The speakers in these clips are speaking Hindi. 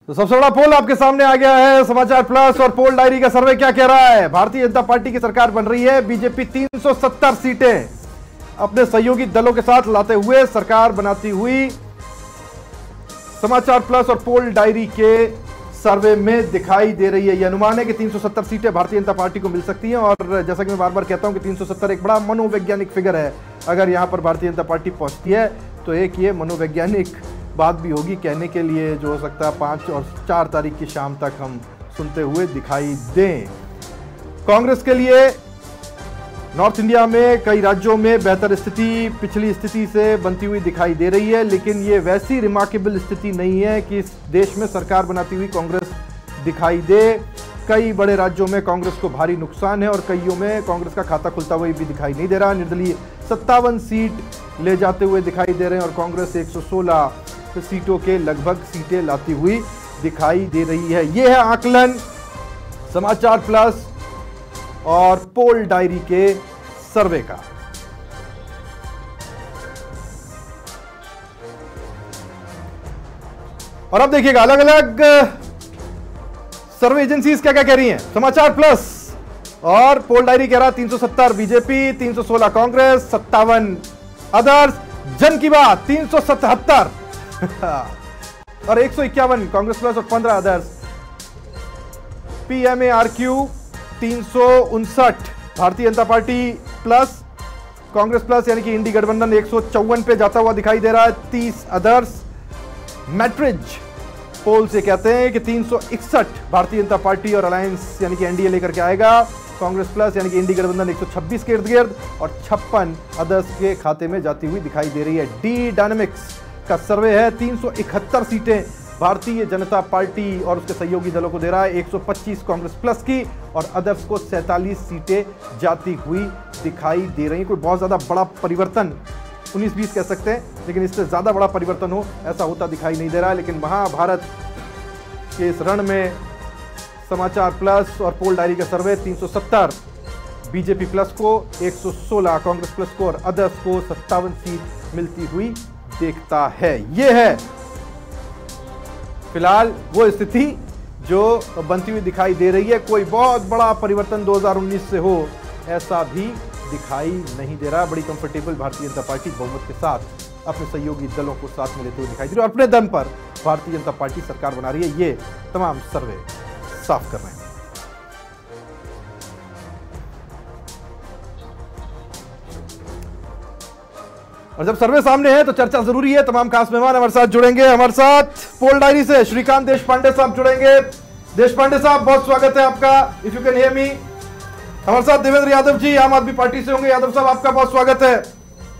तो सबसे बड़ा पोल आपके सामने आ गया है समाचार प्लस और पोल डायरी का सर्वे क्या कह रहा है। भारतीय जनता पार्टी की सरकार बन रही है। बीजेपी 370 सीटें अपने सहयोगी दलों के साथ लाते हुए सरकार बनाती हुई समाचार प्लस और पोल डायरी के सर्वे में दिखाई दे रही है। यह अनुमान है कि 370 सीटें भारतीय जनता पार्टी को मिल सकती हैं और जैसा कि मैं बार बार कहता हूं कि 370 एक बड़ा मनोवैज्ञानिक फिगर है। अगर यहां पर भारतीय जनता पार्टी पहुंचती है तो एक ये मनोवैज्ञानिक बात भी होगी कहने के लिए, जो हो सकता है 5 और 4 तारीख की शाम तक हम सुनते हुए दिखाई दें। कांग्रेस के लिए नॉर्थ इंडिया में कई राज्यों में बेहतर स्थिति पिछली स्थिति से बनती हुई दिखाई दे रही है, लेकिन ये वैसी रिमार्केबल स्थिति नहीं है कि इस देश में सरकार बनाती हुई कांग्रेस दिखाई दे। कई बड़े राज्यों में कांग्रेस को भारी नुकसान है और कईयों में कांग्रेस का खाता खुलता हुआ भी दिखाई नहीं दे रहा। निर्दलीय 57 सीट ले जाते हुए दिखाई दे रहे हैं और कांग्रेस 116 सीटों के लगभग सीटें लाती हुई दिखाई दे रही है। यह है आकलन समाचार प्लस और पोल डायरी के सर्वे का। और अब देखिएगा अलग अलग सर्वे एजेंसीज क्या क्या कह रही हैं। समाचार प्लस और पोल डायरी कह रहा 370 बीजेपी, 316 कांग्रेस, 57 अदर्स। जन की बात 377 और 151 कांग्रेस प्लस और 15 others. PMARQ 359 Bharatiya Janata party plus Congress plus यानी कि इंडी गठबंधन 154 पे जाता हुआ दिखाई दे रहा है। 30 अदर्स। मैट्रिज पोल से कहते हैं कि 361 भारतीय जनता पार्टी और अलायंस यानी कि एनडीए लेकर के आएगा। कांग्रेस प्लस यानी कि इंडी गठबंधन 126 के इर्द गिर्द और 56 अदर्स के खाते में जाती हुई दिखाई दे रही है। डी डायनेमिक्स का सर्वे है 371 सीटें भारतीय जनता पार्टी और उसके सहयोगी दलों को दे रहा है, 125 कांग्रेस प्लस की और अदर्स को 47 सीटें जाती हुई दिखाई दे रही। कोई बहुत ज्यादा बड़ा परिवर्तन 19-20 कह सकते हैं, लेकिन इससे ज्यादा बड़ा परिवर्तन हो ऐसा होता दिखाई नहीं दे रहा है। लेकिन महाभारत के इस रण में समाचार प्लस और पोल डायरी का सर्वे 370 बीजेपी प्लस को, 116 कांग्रेस प्लस को और अदर्स को 57 सीट मिलती हुई देखता है। यह है फिलहाल वो स्थिति जो बनती हुई दिखाई दे रही है। कोई बहुत बड़ा परिवर्तन 2019 से हो ऐसा भी दिखाई नहीं दे रहा। बड़ी कंफर्टेबल भारतीय जनता पार्टी बहुमत के साथ अपने सहयोगी दलों को साथ में लेते हुए दिखाई दे रही है और अपने दम पर भारतीय जनता पार्टी सरकार बना रही है। ये तमाम सर्वे साफ कर रहे हैं। और जब सर्वे सामने है तो चर्चा जरूरी है। तमाम खास मेहमान हमारे साथ जुड़ेंगे। हमारे साथ पोल डायरी से श्रीकांत देशपांडे साहब जुड़ेंगे। देशपांडे साहब बहुत स्वागत है आपका, if you can hear me. हमारे साथ देवेंद्र यादव जी आम आदमी पार्टी से होंगे। यादव साहब आपका बहुत स्वागत है।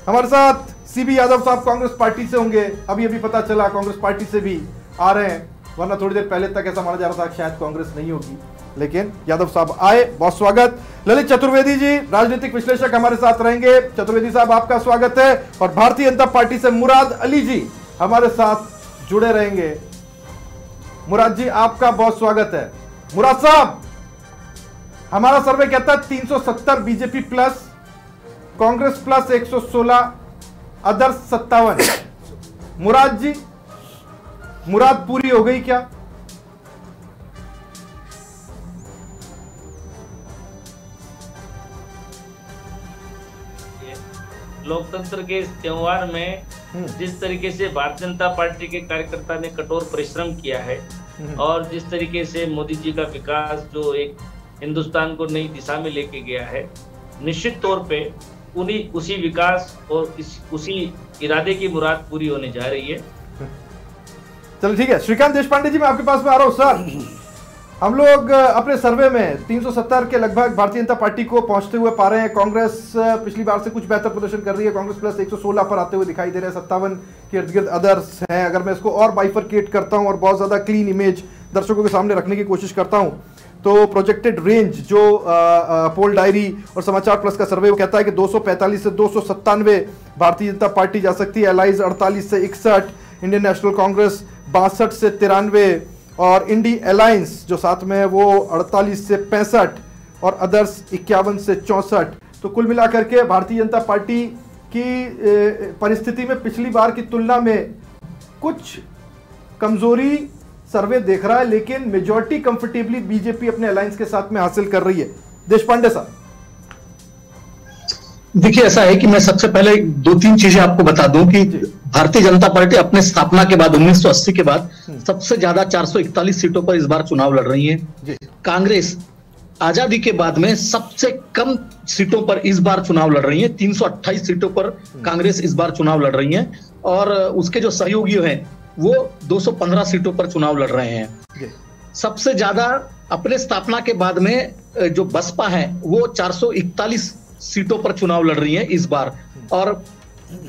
हमारे साथ सीबी यादव साहब कांग्रेस पार्टी से होंगे। अभी अभी पता चला कांग्रेस पार्टी से भी आ रहे हैं, वरना थोड़ी देर पहले तक ऐसा माना जा रहा था शायद कांग्रेस नहीं होगी, लेकिन यादव साहब आए, बहुत स्वागत। ललित चतुर्वेदी जी राजनीतिक विश्लेषक हमारे साथ रहेंगे। चतुर्वेदी साहब आपका स्वागत है। और भारतीय जनता पार्टी से मुराद अली जी हमारे साथ जुड़े रहेंगे। मुराद जी आपका बहुत स्वागत है। मुराद साहब, हमारा सर्वे कहता है 370 BJP plus, Congress plus 116, others 57। मुराद जी, मुराद पूरी हो गई क्या? लोकतंत्र के इस त्योहार में जिस तरीके से भारतीय जनता पार्टी के कार्यकर्ता ने कठोर परिश्रम किया है और जिस तरीके से मोदी जी का विकास जो एक हिंदुस्तान को नई दिशा में लेके गया है, निश्चित तौर पे उसी विकास और उसी इरादे की मुराद पूरी होने जा रही है। चलो ठीक है। श्रीकांत देशपांडे जी मैं आपके पास में आ रहा हूं। सर, हम लोग अपने सर्वे में 370 के लगभग भारतीय जनता पार्टी को पहुंचते हुए पा रहे हैं। कांग्रेस पिछली बार से कुछ बेहतर प्रदर्शन कर रही है। कांग्रेस प्लस 116 पर आते हुए दिखाई दे रहे हैं, 57 के इर्द गिर्द अदर्स हैं। अगर मैं इसको और बाइफरकेट करता हूं और बहुत ज्यादा क्लीन इमेज दर्शकों के सामने रखने की कोशिश करता हूं तो प्रोजेक्टेड रेंज जो पोल डायरी और समाचार प्लस का सर्वे वो कहता है कि 245 से 297 भारतीय जनता पार्टी जा सकती है। अलाइज 48 से 61, इंडियन नेशनल कांग्रेस 62 से 93 और इंडी अलायंस जो साथ में है वो 48 से 65 और अदर्स 51 से 64। तो कुल मिलाकर के भारतीय जनता पार्टी की परिस्थिति में पिछली बार की तुलना में कुछ कमजोरी सर्वे देख रहा है, लेकिन मेजॉरिटी कंफर्टेबली बीजेपी अपने अलायंस के साथ में हासिल कर रही है। देशपांडे साहब, देखिए ऐसा है कि मैं सबसे पहले दो तीन चीजें आपको बता दूं कि भारतीय जनता पार्टी अपने स्थापना के बाद 1980 के बाद सबसे ज्यादा 441 सीटों पर इस बार चुनाव लड़ रही है। कांग्रेस आजादी के बाद में सबसे कम सीटों पर इस बार चुनाव लड़ रही है। 328 सीटों पर कांग्रेस इस बार चुनाव लड़ रही है और उसके जो सहयोगी हैं वो 215 सीटों पर चुनाव लड़ रहे हैं। सबसे ज्यादा अपने स्थापना के बाद में जो बसपा है वो 441 सीटों पर चुनाव लड़ रही है इस बार। और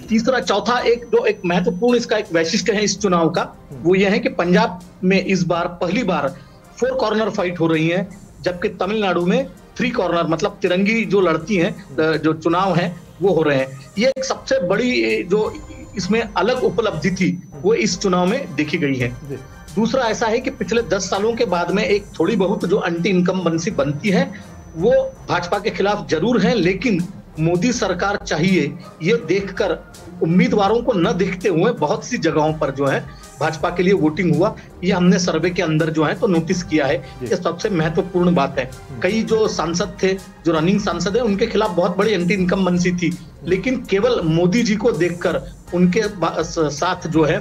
तीसरा चौथा एक महत्वपूर्ण इसका एक वैशिष्ट्य है इस चुनाव का, वो ये है कि पंजाब में इस बार पहली बार 4 कॉर्नर फाइट हो रही है, जबकि तमिलनाडु में 3 कॉर्नर मतलब तिरंगी जो लड़ती हैं जो चुनाव है वो हो रहे हैं। ये एक सबसे बड़ी जो इसमें अलग उपलब्धि थी वो इस चुनाव में देखी गई है। दूसरा ऐसा है कि पिछले 10 सालों के बाद में एक थोड़ी बहुत जो एंटी इनकम्बेंसी बनती है वो भाजपा के खिलाफ जरूर है, लेकिन मोदी सरकार चाहिए ये देखकर उम्मीदवारों को न देखते हुए बहुत सी जगहों पर जो है भाजपा के लिए वोटिंग हुआ। ये हमने सर्वे के अंदर जो है तो नोटिस किया है। ये सबसे महत्वपूर्ण बात है। कई जो सांसद थे, जो रनिंग सांसद है, उनके खिलाफ बहुत बड़ी एंटी इनकम्बेंसी थी, लेकिन केवल मोदी जी को देखकर उनके साथ जो है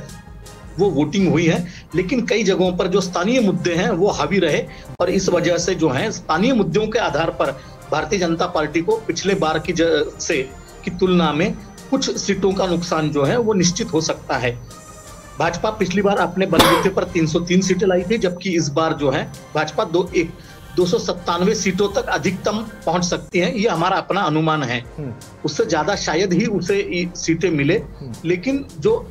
वो वोटिंग हुई है। लेकिन कई जगहों पर जो स्थानीय मुद्दे हैं वो हावी रहे और इस वजह से जो है स्थानीय मुद्दों के आधार पर भारतीय जनता पार्टी को पिछले बार की तुलना में कुछ सीटों का नुकसान जो है वो निश्चित हो सकता है। भाजपा पिछली बार अपने बलबूते पर 303 सीटें लाई थी, जबकि इस बार जो है भाजपा 297 सीटों तक अधिकतम पहुंच सकती है। ये हमारा अपना अनुमान है। उससे ज्यादा शायद ही उसे सीटें मिले, लेकिन जो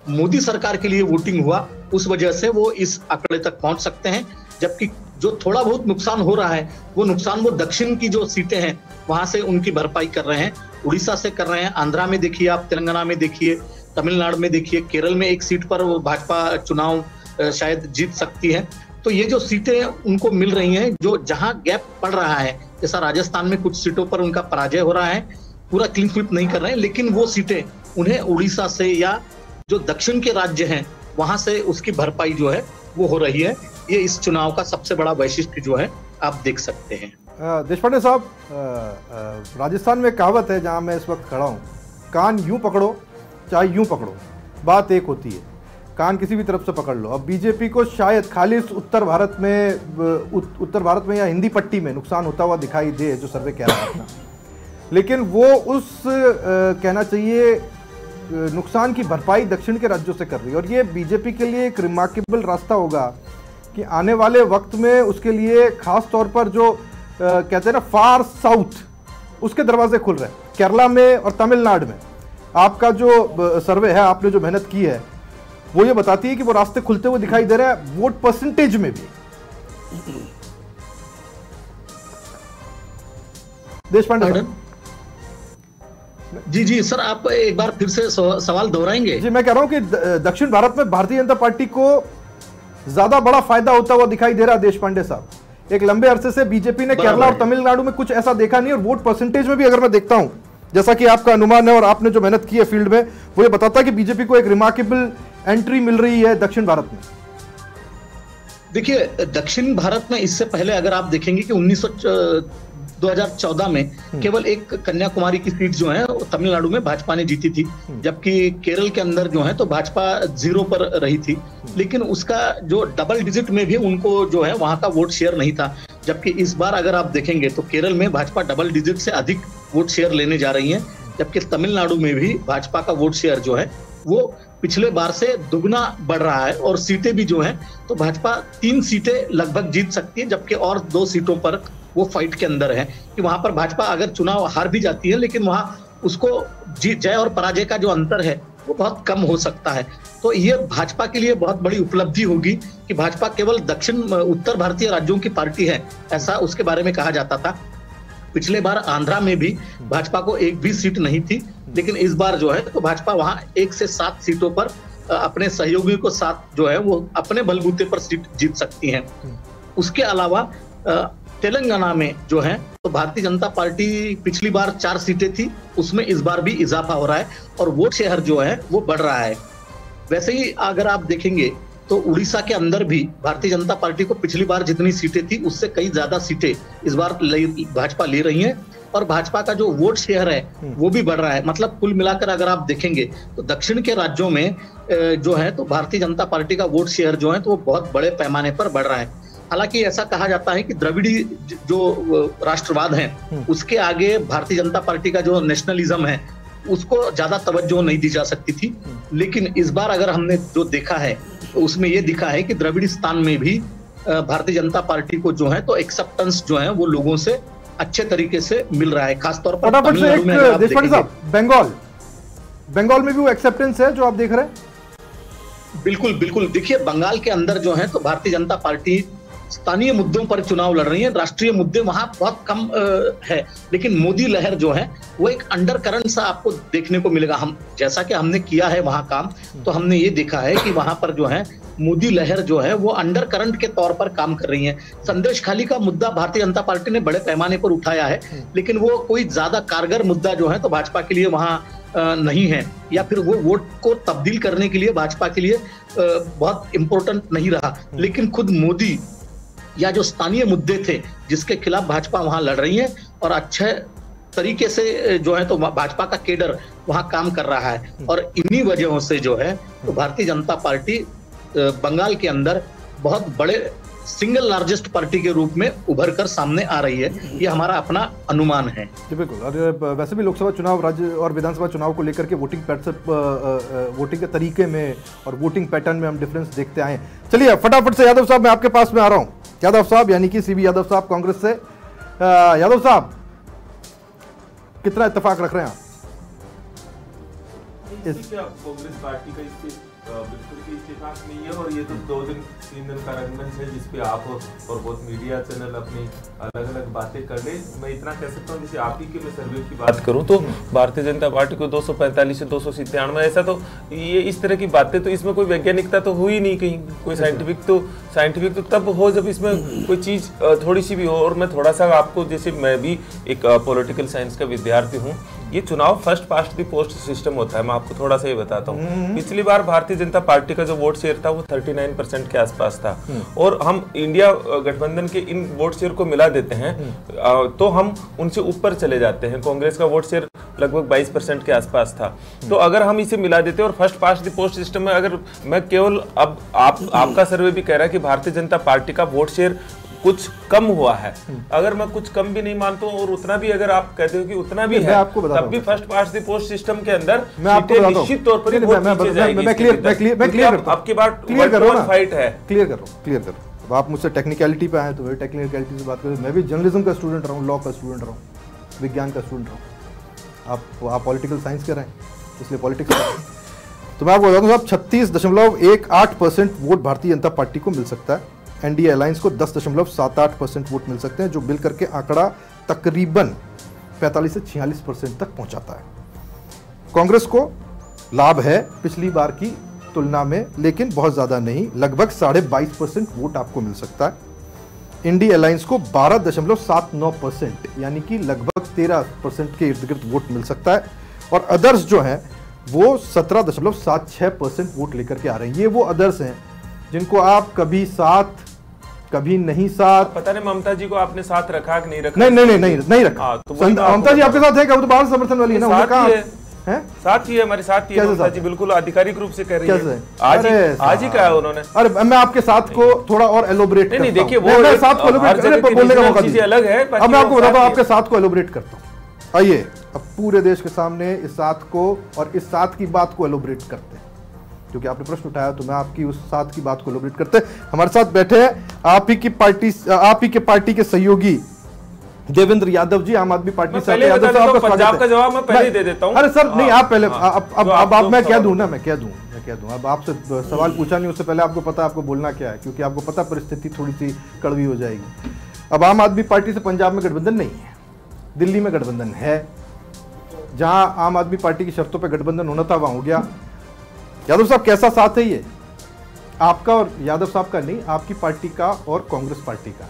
मोदी सरकार के लिए वोटिंग हुआ उस वजह से वो इस आंकड़े तक पहुंच सकते हैं। जबकि जो थोड़ा बहुत नुकसान हो रहा है वो नुकसान वो दक्षिण की जो सीटें हैं वहां से उनकी भरपाई कर रहे हैं। उड़ीसा से कर रहे हैं, आंध्रा में देखिए आप, तेलंगाना में देखिए, तमिलनाडु में देखिए, केरल में एक सीट पर वो भाजपा चुनाव शायद जीत सकती है। तो ये जो सीटें उनको मिल रही हैं, जो जहां गैप पड़ रहा है, जैसा राजस्थान में कुछ सीटों पर उनका पराजय हो रहा है, पूरा क्लीन स्वीप नहीं कर रहे हैं, लेकिन वो सीटें उन्हें उड़ीसा से या जो दक्षिण के राज्य हैं वहां से उसकी भरपाई जो है वो हो रही है। ये इस चुनाव का सबसे बड़ा वैशिष्ट्य जो है आप देख सकते हैं। देशपांडे साहब, राजस्थान में कहावत है जहां मैं इस वक्त खड़ा हूं, कान यूं पकड़ो चाहे यूं पकड़ो, बात एक होती है, कान किसी भी तरफ से पकड़ लो। अब बीजेपी को शायद खालिस उत्तर भारत में या हिंदी पट्टी में नुकसान होता हुआ दिखाई दे, जो सर्वे कह रहा था, लेकिन वो उस कहना चाहिए नुकसान की भरपाई दक्षिण के राज्यों से कर रही है। और ये बीजेपी के लिए एक रिमार्केबल रास्ता होगा कि आने वाले वक्त में उसके लिए खास तौर पर जो कहते हैं ना फार साउथ, उसके दरवाजे खुल रहे हैं। केरला में और तमिलनाडु में आपका जो सर्वे है, आपने जो मेहनत की है, वो ये बताती है कि वो रास्ते खुलते हुए दिखाई दे रहे हैं, वोट परसेंटेज में भी। देशपांडे जी सर, आप एक बार फिर से सवाल दोहराएंगे? जी, मैं कह रहा हूं कि दक्षिण भारत में भारतीय जनता पार्टी को ज्यादा बड़ा फायदा होता हुआ दिखाई दे रहा है। देशपांडे साहब, एक लंबे अरसे से बीजेपी ने केरला और तमिलनाडु में कुछ ऐसा देखा नहीं, और वोट परसेंटेज में भी अगर मैं देखता हूं, जैसा कि आपका अनुमान है और आपने जो मेहनत की है फील्ड में, वो ये बताता है कि बीजेपी को एक रिमार्केबल एंट्री मिल रही है दक्षिण भारत में। देखिए, दक्षिण भारत में इससे पहले अगर आप देखेंगे कि 2014 में केवल एक कन्याकुमारी की सीट जो है तमिलनाडु में भाजपा ने जीती थी, जबकि केरल के अंदर जो है तो भाजपा 0 पर रही थी। लेकिन उसका जो डबल डिजिट में भी उनको जो है वहां का वोट शेयर नहीं था। जबकि इस बार अगर आप देखेंगे तो केरल में भाजपा डबल डिजिट से अधिक वोट शेयर लेने जा रही है, जबकि तमिलनाडु में भी भाजपा का वोट शेयर जो है वो पिछले बार से दुगना बढ़ रहा है। और सीटें भी जो है तो भाजपा 3 सीटें लगभग जीत सकती है, जबकि और 2 सीटों पर वो फाइट के अंदर है कि वहां पर भाजपा अगर चुनाव हार भी जाती है, लेकिन वहां उसको जय और पराजय का जो अंतर है वो बहुत कम हो सकता है। तो ये भाजपा के लिए बहुत बड़ी उपलब्धि होगी कि भाजपा केवल दक्षिण उत्तर भारतीय राज्यों की पार्टी है, ऐसा उसके बारे में कहा जाता था। पिछले बार आंध्रा में भी भाजपा को एक भी सीट नहीं थी, लेकिन इस बार जो है तो भाजपा वहां 1 से 7 सीटों पर अपने सहयोगियों को साथ जो है वो अपने बलबूते पर सीट जीत सकती हैं। उसके अलावा तेलंगाना में जो है तो भारतीय जनता पार्टी पिछली बार 4 सीटें थी, उसमें इस बार भी इजाफा हो रहा है और वोट शेयर जो है वो बढ़ रहा है। वैसे ही अगर आप देखेंगे तो उड़ीसा के अंदर भी भारतीय जनता पार्टी को पिछली बार जितनी सीटें थी उससे कई ज्यादा सीटें इस बार भाजपा ले रही है, और भाजपा का जो वोट शेयर है वो भी बढ़ रहा है। मतलब कुल मिलाकर अगर आप देखेंगे तो दक्षिण के राज्यों में जो है तो भारतीय जनता पार्टी का वोट शेयर जो है तो वो बहुत बड़े पैमाने पर बढ़ रहा है। हालांकि ऐसा कहा जाता है कि द्रविड़ी जो राष्ट्रवाद है उसके आगे भारतीय जनता पार्टी का जो नेशनलिज्म है उसको ज्यादा तवज्जो नहीं दी जा सकती थी, लेकिन इस बार अगर हमने जो देखा है तो उसमें ये दिखा है कि द्रविड़िस्तान में भी भारतीय जनता पार्टी को जो है तो एक्सेप्टेंस जो है वो लोगों से अच्छे तरीके से मिल रहा है, खासतौर पर तमिलनाडु में आप देखेंगे। बंगाल में भी वो एक्सेप्टेंस है जो आप देख रहे हैं। बिल्कुल बिल्कुल, देखिए बंगाल के अंदर जो है तो भारतीय जनता पार्टी स्थानीय मुद्दों पर चुनाव लड़ रही है, राष्ट्रीय मुद्दे वहां बहुत कम है, लेकिन मोदी लहर जो है वो एक अंडर करंट सा आपको देखने को मिलेगा। हम जैसा कि हमने किया है वहां काम, तो हमने ये देखा है कि वहां पर जो है मोदी लहर जो है वो अंडर करंट के तौर पर काम कर रही है। संदेश खाली का मुद्दा भारतीय जनता पार्टी ने बड़े पैमाने पर उठाया है, लेकिन वो कोई ज्यादा कारगर मुद्दा जो है तो भाजपा के लिए वहां नहीं है, या फिर वो वोट को तब्दील करने के लिए भाजपा के लिए बहुत इंपॉर्टेंट नहीं रहा। लेकिन खुद मोदी या जो स्थानीय मुद्दे थे जिसके खिलाफ भाजपा वहां लड़ रही है और अच्छे तरीके से जो है तो भाजपा का केडर वहां काम कर रहा है, और इन्हीं वजहों से जो है तो भारतीय जनता पार्टी बंगाल के अंदर बहुत बड़े सिंगल लार्जेस्ट पार्टी के रूप में उभर कर सामने आ रही है, ये हमारा अपना अनुमान है। जी बिल्कुल। और वैसे भी लोकसभा चुनाव, राज्य और विधानसभा चुनाव को लेकर के वोटिंग के तरीके में और वोटिंग पैटर्न में हम डिफरेंस देखते आए। चलिए फटाफट से यादव साहब, मैं आपके पास में आ रहा हूँ। यादव साहब यानी कि सीबी यादव साहब कांग्रेस से। यादव साहब, कितना इत्तेफाक रख रहे हैं आप? कांग्रेस पार्टी का इससे बिल्कुल भी इत्तेफाक नहीं है, और ये तो 2-3 दिन का रंगमंच है जिसपे आप और बहुत मीडिया चैनल अपनी अलग अलग बातें कर रहे। मैं इतना कह सकता हूँ, जैसे आप ही के मैं सर्वे की बात करूँ तो भारतीय जनता पार्टी को 245 से 297, ऐसा तो ये इस तरह की बातें, तो इसमें कोई वैज्ञानिकता तो हुई नहीं कहीं, कोई साइंटिफिक तो तब हो जब इसमें कोई चीज थोड़ी सी भी हो। और मैं थोड़ा सा आपको, जैसे मैं भी एक पॉलिटिकल साइंस का विद्यार्थी हूँ, ये चुनाव first past the post system होता है। मैं आपको थोड़ा सा ये बताता हूँ। पिछली बार भारतीय जनता पार्टी का जो वोट शेयर था वो 39% के आसपास था, और हम इंडिया गठबंधन के इन वोट शेयर को मिला देते हैं तो हम उनसे ऊपर चले जाते हैं। कांग्रेस का वोट शेयर लगभग 22% के आसपास था, तो अगर हम इसे मिला देते और first past the post system में, अगर मैं केवल अब आपका सर्वे भी कह रहा है कि भारतीय जनता पार्टी का वोट शेयर कुछ कम हुआ है, अगर मैं कुछ कम भी नहीं मानता हूं और उतना भी अगर आप कहते हो कि उतना भी है, तब भी first past the post system के अंदर निश्चित तौर पर मैं क्लियर आपकी बात क्लियर करो ना, फाइट है, क्लियर करो। अब आप मुझसे टेक्निकलिटी पे आए तो टेक्निकलिटी से बात करें। मैं भी जर्नलिज्म का स्टूडेंट रहा हूँ, लॉ का स्टूडेंट रहा हूँ, विज्ञान का स्टूडेंट रहा हूँ। आप पॉलिटिकल साइंस कर रहे हैं, इसलिए पॉलिटिक्स तो मैं आपको बता दूं साहब, 36.18% वोट भारतीय जनता पार्टी को मिल सकता है। एनडीए अलायंस को 10.78% वोट मिल सकते हैं, जो मिल करके आंकड़ा तकरीबन 45 से 46% तक पहुंचाता है। कांग्रेस को लाभ है पिछली बार की तुलना में, लेकिन बहुत ज्यादा नहीं, लगभग 22.5% वोट आपको मिल सकता है। इंडी अलायंस को 12.79% यानी कि लगभग 13% के इर्द गिर्द वोट मिल सकता है, और अदर्स जो हैं वो 17.76% वोट लेकर के आ रहे हैं। ये वो अदर्स हैं जिनको आप कभी साथ कभी नहीं साथ, पता नहीं ममता जी को आपने साथ रखा कि नहीं रखा? नहीं रखा। तो ममता जी आपके साथ है क्या? वो तो बाहर समर्थन वाली है ना, उन्होंने कहा है साथ ही है, हमारे साथ ही है ममता जी, बिल्कुल आधिकारिक रूप से कह रही है। आज ही कहा उन्होंने। अरे मैं आपके साथ को थोड़ा और एलोबरेट नहीं, देखिए वो साथ को एलोबरेट बोलने का मौका दीजिए, अलग है। अब मैं आपको बताता हूं, आपके साथ को एलोबरेट करता हूं। आइए अब पूरे देश के सामने इस साथ को और इस साथ की बात को एलोबरेट करते हैं, क्योंकि आपने प्रश्न उठाया तो मैं आपकी उस साथ की बात को एलोबरेट करते हैं। हमारे साथ बैठे हैं आप ही के पार्टी के सहयोगी देवेंद्र यादव जी, आम आदमी पार्टी से। पंजाब का जवाब मैं पहले दे देता हूं। अरे सर नहीं, आप पहले अब मैं कह दूं ना, मैं कह दूं। अब आपसे सवाल पूछा नहीं, उससे पहले आपको पता आपको बोलना क्या है, क्योंकि आपको पता परिस्थिति थोड़ी सी कड़वी हो जाएगी। अब आम आदमी पार्टी से पंजाब में गठबंधन नहीं है, दिल्ली में गठबंधन है। जहां आम आदमी पार्टी की शर्तों पर गठबंधन होना था वहां हो गया। यादव साहब कैसा साथ है ये आपका और यादव साहब का? नहीं, आपकी पार्टी का और कांग्रेस पार्टी का।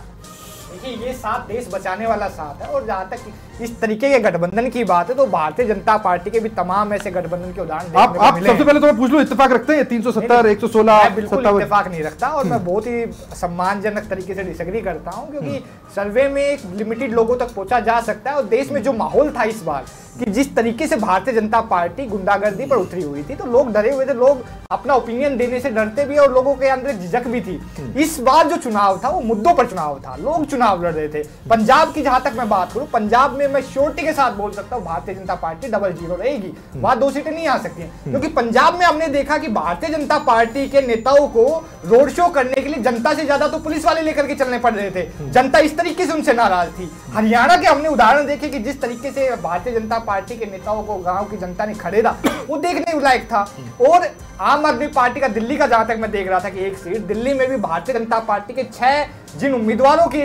देखिए ये साथ देश बचाने वाला साथ है, और जहाँ तक इस तरीके के गठबंधन की बात है तो भारतीय जनता पार्टी के भी तमाम ऐसे गठबंधन के उदाहरण आप सबसे पहले तो मैं पूछ लूं, इत्तेफाक रखते हैं 370 116? मैं बिल्कुल इत्तेफाक नहीं रखता, और मैं बहुत ही सम्मानजनक तरीके से डिसएग्री करता हूं, क्योंकि सर्वे में एक लिमिटेड लोगों तक पहुंचा जा सकता है। और देश में जो माहौल था इस बार कि जिस तरीके से भारतीय जनता पार्टी गुंडागर्दी पर उतरी हुई थी, तो लोग डरे हुए थे, लोग अपना ओपिनियन देने से डरते भी और लोगों के अंदर झिझक भी थी। इस बार जो चुनाव था वो मुद्दों पर चुनाव था, लोग चुनाव लड़ रहे थे। पंजाब की जहां तक मैं बात करूं, पंजाब में मैं श्योरिटी के साथ बोल सकता हूं भारतीय जनता पार्टी 0-0 रहेगी, वहां 2 सीटें नहीं आ सकती हैं, क्योंकि पंजाब में हमने देखा कि भारतीय जनता पार्टी के नेताओं को रोड शो करने के लिए जनता से ज्यादा तो पुलिस वाले लेकर के चलने पड़ रहे थे, जनता इस तरीके से उनसे नाराज थी। हरियाणा के हमने उदाहरण देखे कि जिस तरीके से भारतीय जनता पार्टी के नेताओं को गांव की जनता ने खड़ेरा, वो देखने लायक था। और आम आदमी पार्टी का दिल्ली का जहां तक मैं देख रहा था कि एक सीट दिल्ली में भी भारतीय जनता पार्टी के 6 जिन उम्मीदवारों की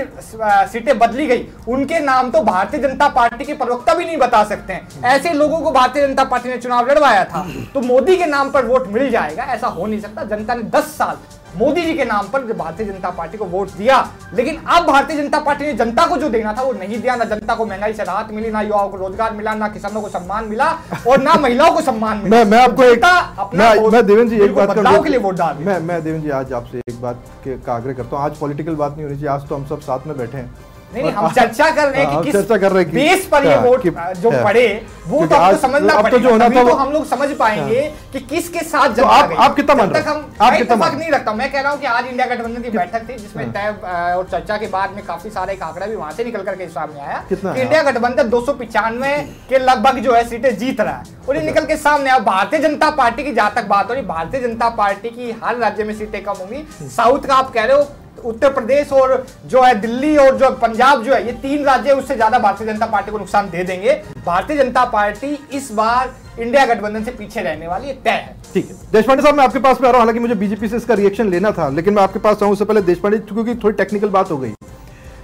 सीटें बदली गई, उनके नाम तो भारतीय जनता पार्टी के प्रवक्ता भी नहीं बता सकते हैं। ऐसे लोगों को भारतीय जनता पार्टी ने चुनाव लड़वाया था, तो मोदी के नाम पर वोट मिल जाएगा ऐसा हो नहीं सकता। जनता ने 10 साल मोदी जी के नाम पर भारतीय जनता पार्टी को वोट दिया, लेकिन अब भारतीय जनता पार्टी ने जनता को जो देना था वो नहीं दिया। ना जनता को महंगाई से राहत मिली, ना युवाओं को रोजगार मिला, ना किसानों को सम्मान मिला, और ना महिलाओं को सम्मान मिला। मैं आपको एक मैं देवेंद्र जी एक बात बदलाव के लिए वोट डाल, मैं देवेंद्र जी आज आपसे एक बात का आग्रह करता हूँ। आज पॉलिटिकल बात नहीं होनी चाहिए, आज तो हम सब साथ में बैठे हैं। नहीं, हम चर्चा कर रहे हैं कि किस बेस पर ये वोट जो पड़े वो तो आपको समझना पड़ेगा, तभी तो हम लोग समझ पाएंगे कि किसके साथ जनता गई। आप कितना मान रहे हैं? मैं इत्तेफाक नहीं रखता, मैं कह रहा हूं कि आज इंडिया गठबंधन की बैठक थी जिसमें तय और चर्चा के बाद में काफी सारे एक आंकड़ा भी वहां से निकल करके सामने आया कि इंडिया गठबंधन 295 के लगभग जो है सीटें जीत रहा है, और ये निकल के सामने आया। भारतीय जनता पार्टी की जहां तक बात हो रही, भारतीय जनता पार्टी की हर राज्य में सीटें कम होंगी। साउथ का आप कह रहे हो, उत्तर प्रदेश और जो है दिल्ली और जो पंजाब जो है, ये 3 राज्य उससे ज्यादा भारतीय जनता पार्टी को नुकसान दे देंगे। भारतीय जनता पार्टी इस बार इंडिया गठबंधन से पीछे रहने वाली है, तय है। ठीक है देशपांडे साहब, मैं आपके पास में आ रहा हूं, हालांकि मुझे बीजेपी से इसका रिएक्शन लेना था, लेकिन मैं आपके पास आऊं उससे पहले देशपांडे, क्योंकि थोड़ी टेक्निकल बात हो गई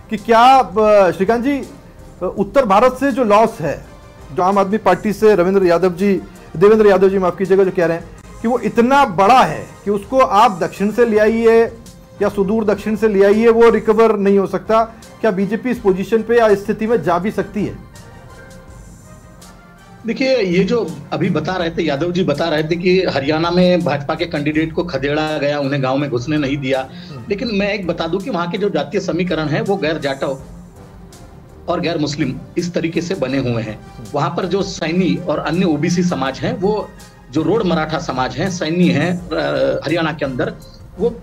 कि क्या श्रीकांत जी उत्तर भारत से जो लॉस है, जो आम आदमी पार्टी से देवेंद्र यादव जी माफ कीजिएगा, जो कह रहे हैं कि वो इतना बड़ा है कि उसको आप दक्षिण से ले आइए या सुदूर दक्षिण से ले आइए, वो रिकवर नहीं हो सकता। क्या बीजेपी इस पोजीशन पे या स्थिति में जा भी सकती है? देखिए, ये जो अभी बता रहे थे, यादव जी बता रहे थे कि हरियाणा में भाजपा के कैंडिडेट को खदेड़ा गया, उन्हें गांव में घुसने नहीं दिया, लेकिन मैं एक बता दूं कि वहां के जो जातीय समीकरण है वो गैर जाटव और गैर मुस्लिम इस तरीके से बने हुए हैं। वहां पर जो सैनी और अन्य ओबीसी समाज हैं, वो जो रोड मराठा समाज है, सैनी है हरियाणा के अंदर, वो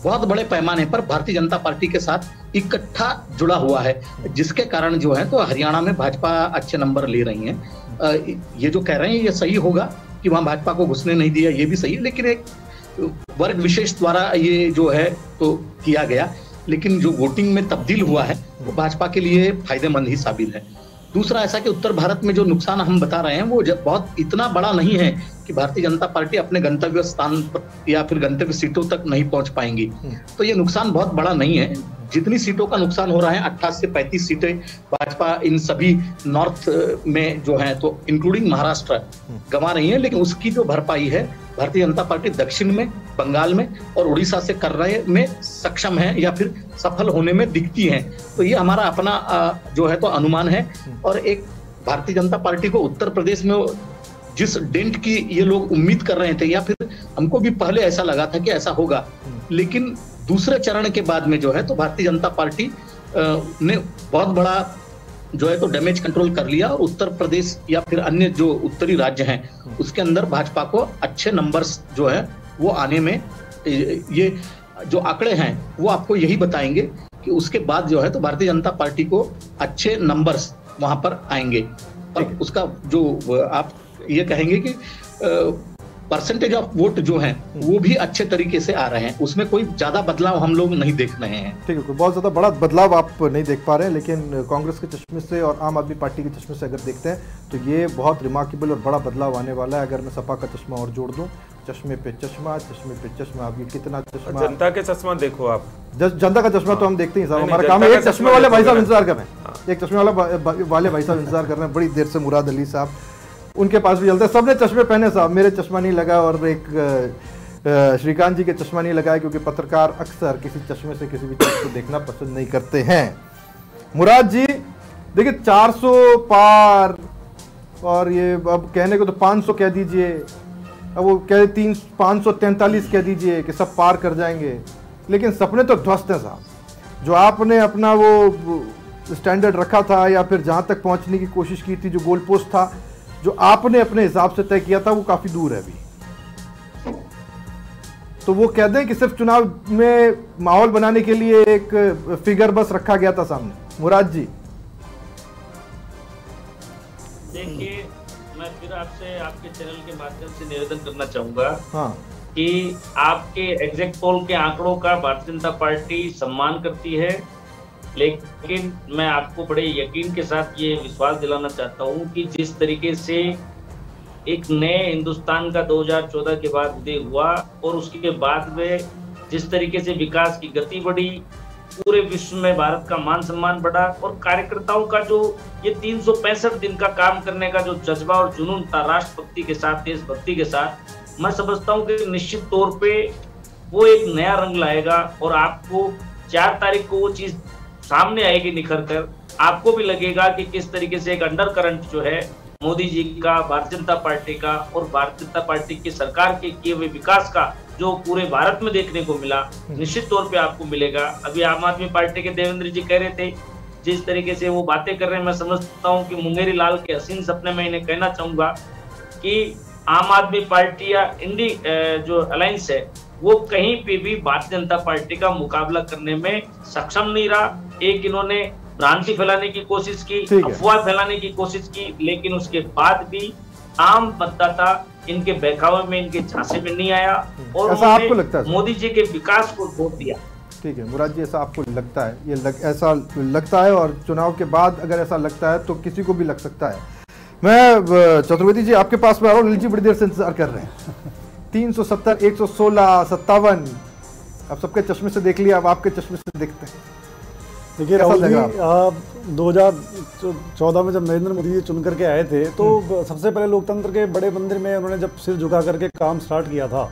बहुत बड़े पैमाने पर भारतीय जनता पार्टी के साथ इकट्ठा जुड़ा हुआ है, जिसके कारण जो है तो हरियाणा में भाजपा अच्छे नंबर ले रही है। ये जो कह रहे हैं ये सही होगा कि वहां भाजपा को घुसने नहीं दिया, ये भी सही है, लेकिन एक वर्ग विशेष द्वारा ये जो है तो किया गया, लेकिन जो वोटिंग में तब्दील हुआ है वो भाजपा के लिए फायदेमंद ही साबित है। दूसरा ऐसा कि उत्तर भारत में जो नुकसान हम बता रहे हैं वो बहुत इतना बड़ा नहीं है कि भारतीय जनता पार्टी अपने गंतव्य स्थान पर या फिर गंतव्य सीटों तक नहीं पहुंच पाएंगी, तो ये नुकसान बहुत बड़ा नहीं है। जितनी सीटों का नुकसान हो रहा है, 28 से 35 सीटें भाजपा इन सभी नॉर्थ में जो है तो इंक्लूडिंग महाराष्ट्र गंवा रही है, लेकिन उसकी जो भरपाई है भारतीय जनता पार्टी दक्षिण में, बंगाल में और उड़ीसा से करने में सक्षम है या फिर सफल होने में दिखती है। तो ये हमारा अपना जो है तो अनुमान है। और एक भारतीय जनता पार्टी को उत्तर प्रदेश में जिस डेंट की ये लोग उम्मीद कर रहे थे, या फिर हमको भी पहले ऐसा लगा था कि ऐसा होगा, लेकिन दूसरे चरण के बाद में जो है तो भारतीय जनता पार्टी ने बहुत बड़ा जो है तो डैमेज कंट्रोल कर लिया, और उत्तर प्रदेश या फिर अन्य जो उत्तरी राज्य हैं उसके अंदर भाजपा को अच्छे नंबर्स जो है वो आने में, ये जो आंकड़े हैं वो आपको यही बताएंगे कि उसके बाद जो है तो भारतीय जनता पार्टी को अच्छे नंबर्स वहां पर आएंगे। और उसका जो आप ये कहेंगे कि परसेंटेज ऑफ वोट जो है वो भी अच्छे तरीके से आ रहे हैं, उसमें कोई ज्यादा बदलाव हम लोग नहीं देख रहे हैं। ठीक है, बहुत ज्यादा बड़ा बदलाव आप नहीं देख पा रहे हैं, लेकिन कांग्रेस के चश्मे से और आम आदमी पार्टी के चश्मे से अगर देखते हैं तो ये बहुत रिमार्केबल और बड़ा बदलाव आने वाला है। अगर मैं सपा का चश्मा और जोड़ दूं, चश्मे पे चश्मा, आप ये कितना चश्मा, जनता के चश्मा देखो आप, जनता का चश्मा तो हम देखते ही साहब, हमारा काम है। एक चश्मे वाले भाई साहब इंतजार कर रहे हैं, एक चश्मे वाले भाई साहब इंतजार कर रहे हैं बड़ी देर से, मुराद अली साहब, उनके पास भी चलते हैं, सबने चश्मे पहने साहब, मेरे चश्मा नहीं लगा। और एक श्रीकांत जी के चश्मा नहीं लगाया क्योंकि पत्रकार अक्सर किसी चश्मे से किसी भी चीज को देखना पसंद नहीं करते हैं। मुराद जी देखिए 400 पार, और ये अब कहने को तो 500 कह दीजिए, अब वो कह 543 कह दीजिए कि सब पार कर जाएंगे, लेकिन सपने तो ध्वस्त हैं साहब। जो आपने अपना वो स्टैंडर्ड रखा था या फिर जहां तक पहुंचने की कोशिश की थी, जो गोल पोस्ट था जो आपने अपने हिसाब से तय किया था, वो काफी दूर है अभी। तो वो कह दें कि सिर्फ चुनाव में माहौल बनाने के लिए एक फिगर बस रखा गया था सामने। मुराद जी देखिए, मैं फिर आपसे आपके चैनल के माध्यम से निवेदन करना चाहूंगा हाँ कि आपके एग्जिट पोल के आंकड़ों का भारतीय जनता पार्टी सम्मान करती है, लेकिन मैं आपको बड़े यकीन के साथ ये विश्वास दिलाना चाहता हूं कि जिस तरीके से एक नए हिंदुस्तान का 2014 के बाद उदय हुआ और उसके बाद में जिस तरीके से विकास की गति बढ़ी, पूरे विश्व में भारत का मान सम्मान बढ़ा और कार्यकर्ताओं का जो ये 365 दिन का काम करने का जो जज्बा और जुनून था राष्ट्रभक्ति के साथ, देशभक्ति के साथ, मैं समझता हूं कि निश्चित तौर पे वो एक नया रंग लाएगा और आपको 4 तारीख को वो चीज सामने आएगी निखर कर। आपको भी लगेगा कि किस तरीके से एक अंडर करंट जो है मोदी जी का, भारतीय जनता पार्टी का और भारतीय जनता पार्टी की सरकार के किए हुए विकास का जो पूरे भारत में देखने को मिला, निश्चित तौर पे आपको मिलेगा। अभी आम आदमी पार्टी के देवेंद्र जी कह रहे थे, जिस तरीके से वो बातें कर रहे हैं, मैं समझता हूँ कि मुंगेरी लाल के हसीन सपने में इन्हें कहना चाहूंगा कि आम आदमी पार्टी या इंडी जो अलायंस है वो कहीं पे भी भारतीय जनता पार्टी का मुकाबला करने में सक्षम नहीं रहा। एक इन्होंने भ्रांति फैलाने की कोशिश की, अफवाह फैलाने की कोशिश की, लेकिन उसके बाद भी आम मतदाता इनके बहकावे में, इनके झांसे में नहीं आया और ऐसा आपको लगता है मोदी जी के विकास को वोट दिया। ठीक है मुराद जी, ऐसा आपको लगता है? ऐसा लगता है और चुनाव के बाद अगर ऐसा लगता है तो किसी को भी लग सकता है। मैं चतुर्वेदी जी आपके पास में आ रहा हूँ, अनिल जी बड़ी देर से इंतजार कर रहे हैं। 370, 116, 57, अब सबके चश्मे से देख लिया, अब आपके चश्मे से देखते हैं। देखिए राहुल जी, 2014 में जब नरेंद्र मोदी जी चुन करके आए थे तो सबसे पहले लोकतंत्र के बड़े मंदिर में उन्होंने जब सिर झुका करके काम स्टार्ट किया था,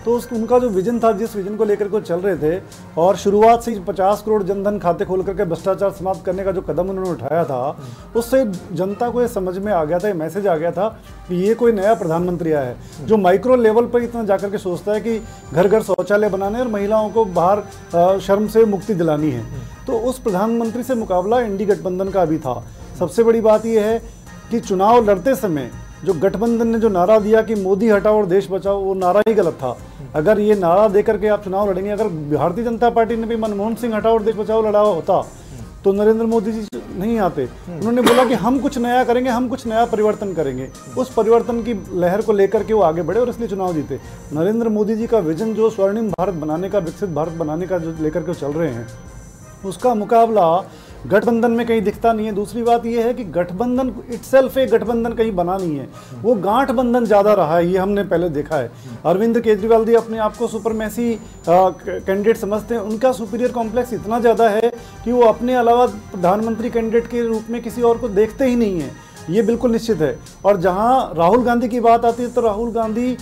तो उनका जो विजन था, जिस विजन को लेकर के चल रहे थे, और शुरुआत से 50 करोड़ जनधन खाते खोल करके भ्रष्टाचार समाप्त करने का जो कदम उन्होंने उठाया था, उससे जनता को ये समझ में आ गया था, ये मैसेज आ गया था कि ये कोई नया प्रधानमंत्री आया है जो माइक्रो लेवल पर इतना जाकर के सोचता है कि घर घर शौचालय बनाने और महिलाओं को बाहर शर्म से मुक्ति दिलानी है। तो उस प्रधानमंत्री से मुकाबला इंडी गठबंधन का भी था। सबसे बड़ी बात यह है कि चुनाव लड़ते समय जो गठबंधन ने जो नारा दिया कि मोदी हटाओ और देश बचाओ, वो नारा ही गलत था। अगर ये नारा देकर के आप चुनाव लड़ेंगे, अगर भारतीय जनता पार्टी ने भी मनमोहन सिंह हटाओ और देश बचाओ लड़ा होता तो नरेंद्र मोदी जी नहीं आते। उन्होंने बोला कि हम कुछ नया करेंगे, हम कुछ नया परिवर्तन करेंगे। उस परिवर्तन की लहर को लेकर के वो आगे बढ़े और इसलिए चुनाव जीते। नरेंद्र मोदी जी का विजन जो स्वर्णिम भारत बनाने का, विकसित भारत बनाने का जो लेकर के चल रहे हैं, उसका मुकाबला गठबंधन में कहीं दिखता नहीं है। दूसरी बात यह है कि गठबंधन इटसेल्फ एक गठबंधन कहीं बना नहीं है, वो गांठबंधन ज़्यादा रहा है, ये हमने पहले देखा है। अरविंद केजरीवाल जी अपने आप को सुपरमेसी कैंडिडेट समझते हैं, उनका सुपीरियर कॉम्प्लेक्स इतना ज़्यादा है कि वो अपने अलावा प्रधानमंत्री कैंडिडेट के रूप में किसी और को देखते ही नहीं है, ये बिल्कुल निश्चित है। और जहाँ राहुल गांधी की बात आती है तो राहुल गांधी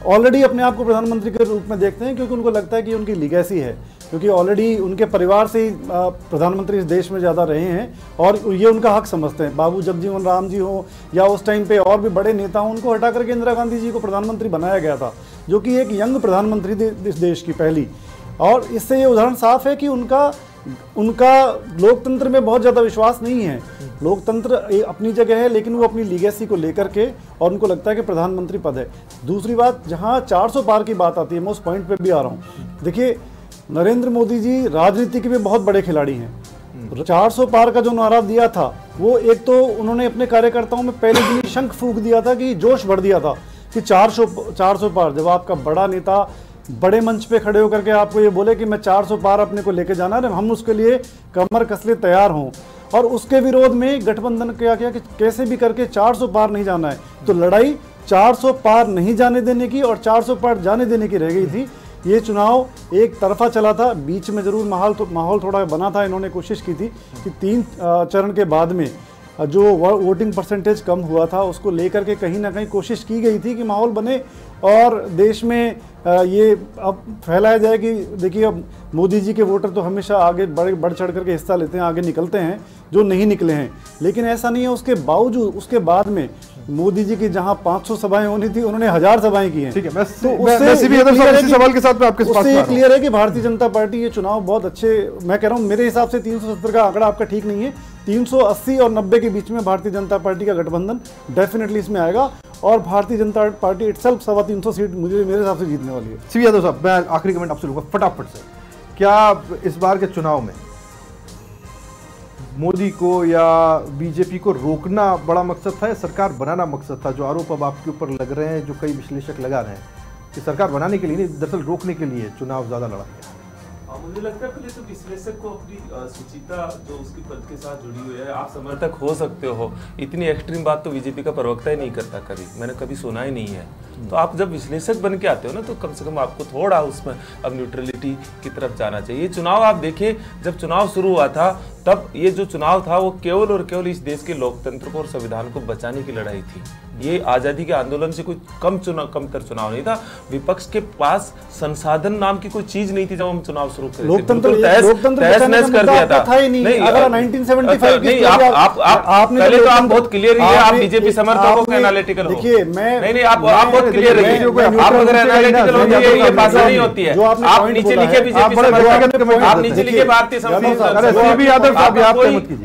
ऑलरेडी अपने आप को प्रधानमंत्री के रूप में देखते हैं, क्योंकि उनको लगता है कि उनकी लीगेसी है, क्योंकि ऑलरेडी उनके परिवार से ही प्रधानमंत्री इस देश में ज़्यादा रहे हैं और ये उनका हक समझते हैं। बाबू जगजीवन राम जी हो या उस टाइम पे और भी बड़े नेता हों, उनको हटा करके इंदिरा गांधी जी को प्रधानमंत्री बनाया गया था, जो कि एक यंग प्रधानमंत्री इस देश की पहली। और इससे ये उदाहरण साफ है कि उनका लोकतंत्र में बहुत ज़्यादा विश्वास नहीं है। लोकतंत्र अपनी जगह है, लेकिन वो अपनी लीगेसी को लेकर के, और उनको लगता है कि प्रधानमंत्री पद है। दूसरी बात, जहाँ 400 पार की बात आती है, मैं उस पॉइंट पे भी आ रहा हूँ। देखिए, नरेंद्र मोदी जी राजनीति के भी बहुत बड़े खिलाड़ी हैं। 400 पार का जो नारा दिया था, वो एक तो उन्होंने अपने कार्यकर्ताओं में पहले दिन ही शंख फूंक दिया था, कि जोश भर दिया था कि 400 पार। जब आपका बड़ा नेता बड़े मंच पे खड़े होकर के आपको ये बोले कि मैं 400 पार अपने को लेके जाना है, हम उसके लिए कमर कसले तैयार हों, और उसके विरोध में गठबंधन क्या किया कि कैसे भी करके 400 पार नहीं जाना है। तो लड़ाई 400 पार नहीं जाने देने की और 400 पार जाने देने की रह गई थी। ये चुनाव एक तरफा चला था, बीच में जरूर माहौल थोड़ा बना था। इन्होंने कोशिश की थी कि 3 चरण के बाद में जो वोटिंग परसेंटेज कम हुआ था, उसको लेकर के कहीं ना कहीं कोशिश की गई थी कि माहौल बने और देश में ये अब फैलाया जाए कि देखिए अब मोदी जी के वोटर तो हमेशा आगे बढ़ चढ़ करके हिस्सा लेते हैं, आगे निकलते हैं, जो नहीं निकले हैं, लेकिन ऐसा नहीं है। उसके बावजूद उसके बाद में मोदी जी की जहां 500 सभाएं होनी थी, उन्होंने 1000 सभाएं की हैं। ठीक है, मैं सवाल के साथ में आपके पास ये क्लियर है कि भारतीय जनता पार्टी ये चुनाव बहुत अच्छे, मैं कह रहा हूं मेरे हिसाब से 370 का आंकड़ा आपका ठीक नहीं है, 380 और 90 के बीच में भारतीय जनता पार्टी का गठबंधन डेफिनेटली इसमें आएगा और Bharatiya Janata party itself 325 seat मेरे हिसाब से जीतने वाली है। सीवी यादव साहब, मैं आखिरी कमेंट आपसे लूंगा फटाफट से, क्या इस बार के चुनाव में मोदी को या बीजेपी को रोकना बड़ा मकसद था या सरकार बनाना मकसद था? जो आरोप अब आपके ऊपर लग रहे हैं, जो कई विश्लेषक लगा रहे हैं कि सरकार बनाने के लिए नहीं, दरअसल रोकने के लिए चुनाव ज्यादा लड़ा गया। मुझे लगता है पहले तो विश्लेषक को अपनी सुचिता जो उसकी पद के साथ जुड़ी हुई है, आप समर्थक हो सकते हो, इतनी एक्सट्रीम बात तो बीजेपी का प्रवक्ता ही नहीं करता, कभी मैंने कभी सुना ही नहीं है। तो आप जब विश्लेषक बन के आते हो ना, तो कम से कम आपको थोड़ा उसमें अब न्यूट्रलिटी की तरफ जाना चाहिए। ये चुनाव आप देखिए, जब चुनाव शुरू हुआ था तब ये जो चुनाव था वो केवल और केवल इस देश के लोकतंत्र को और संविधान को बचाने की लड़ाई थी। ये आजादी के आंदोलन से कोई कमतर चुनाव नहीं था। विपक्ष के पास संसाधन नाम की कोई चीज नहीं थी जब हम चुनाव शुरू कर लोकतंत्र कर दिया था। नहीं, अगर 1975 नहीं, आप पहले तो आप बहुत क्लियर है, आप बीजेपी समर्थकों के एनालिटिकल हो। देखिए मैं नहीं आप बहुत क्लियर रहिए, आप अगर एनालिटिकल होती है ये बात नहीं होती है। आप नीचे लिखे बीजेपी समर्थक, आप नीचे लिखे भारतीय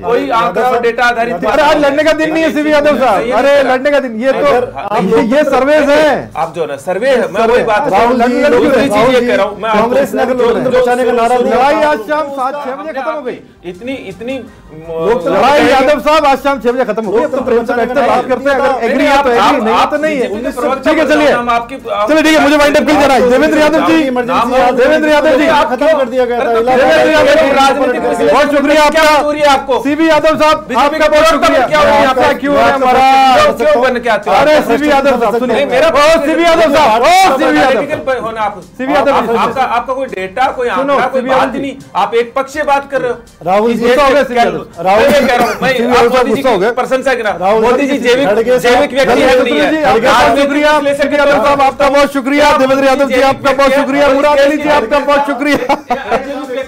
कोई आंकड़ा और डेटा आधारित। अरे आज लड़ने का दिन नहीं है सीवी यादव साहब, अरे लड़ने का दिन, ये तो ये सर्वे है, आप जो ना सर्वे, मैं वही बात कह रहा हूँ। कांग्रेस ने बचाने का नारा, लड़ाई आज शाम 7-6 बजे खत्म हो गई। इतनी लड़ाई यादव साहब आज शाम 6 बजे खत्म हो गई। अब तो प्रेम से बैठते बात करते हैं, अगर एग्री है तो एग्री, नहीं तो नहीं है। ठीक है, चलिए चलिए, ठीक है, मुझे वाइंड अप कीजिए। देवेंद्र यादव जी, देवेंद्र यादव जी खत्म कर दिया गया था। बहुत शुक्रिया आपका सीवी यादव साहब, आपका बहुत शुक्रिया। क्यों है हमारा, क्यों बन के आते हो? अरे सीवी यादव साहब सुनिए, मेरा सीवी यादव साहब, आपका कोई डेटा, कोई आंकड़ा, कोई बात नहीं, आप एक पक्षीय बात कर रहे हो। राहुल जी प्रशंसा कर रहा हूं, मोदी जी जैविक व्यक्ति है। शुक्रिया यादव साहब, आपका बहुत शुक्रिया। देवेंद्र यादव जी आपका बहुत शुक्रिया। मुराद अली जी आपका बहुत शुक्रिया।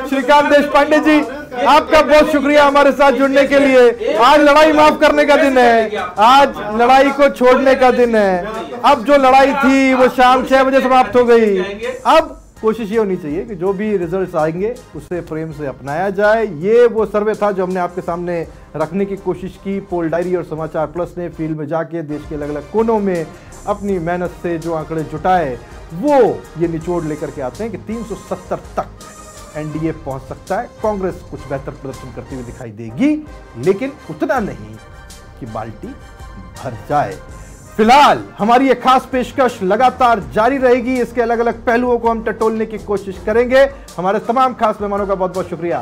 श्रीकांत देशपांडे जी आपका बहुत शुक्रिया हमारे साथ जुड़ने के लिए। आज लड़ाई माफ करने का दिन है, आज लड़ाई को छोड़ने का दिन है। अब जो लड़ाई थी वो शाम 6 बजे समाप्त हो गई। अब कोशिश ये होनी चाहिए कि जो भी रिजल्ट्स आएंगे उसे प्रेम से अपनाया जाए। ये वो सर्वे था जो हमने आपके सामने रखने की कोशिश की। पोल डायरी और समाचार प्लस ने फील्ड में जाके देश के अलग अलग कोनों में अपनी मेहनत से जो आंकड़े जुटाए, वो ये निचोड़ लेकर के आते हैं कि 370 तक एनडीए पहुंच सकता है। कांग्रेस कुछ बेहतर प्रदर्शन करती हुई दिखाई देगी, लेकिन उतना नहीं कि बाल्टी भर जाए। फिलहाल हमारी एक खास पेशकश लगातार जारी रहेगी। इसके अलग अलग पहलुओं को हम टटोलने की कोशिश करेंगे। हमारे तमाम खास मेहमानों का बहुत बहुत शुक्रिया।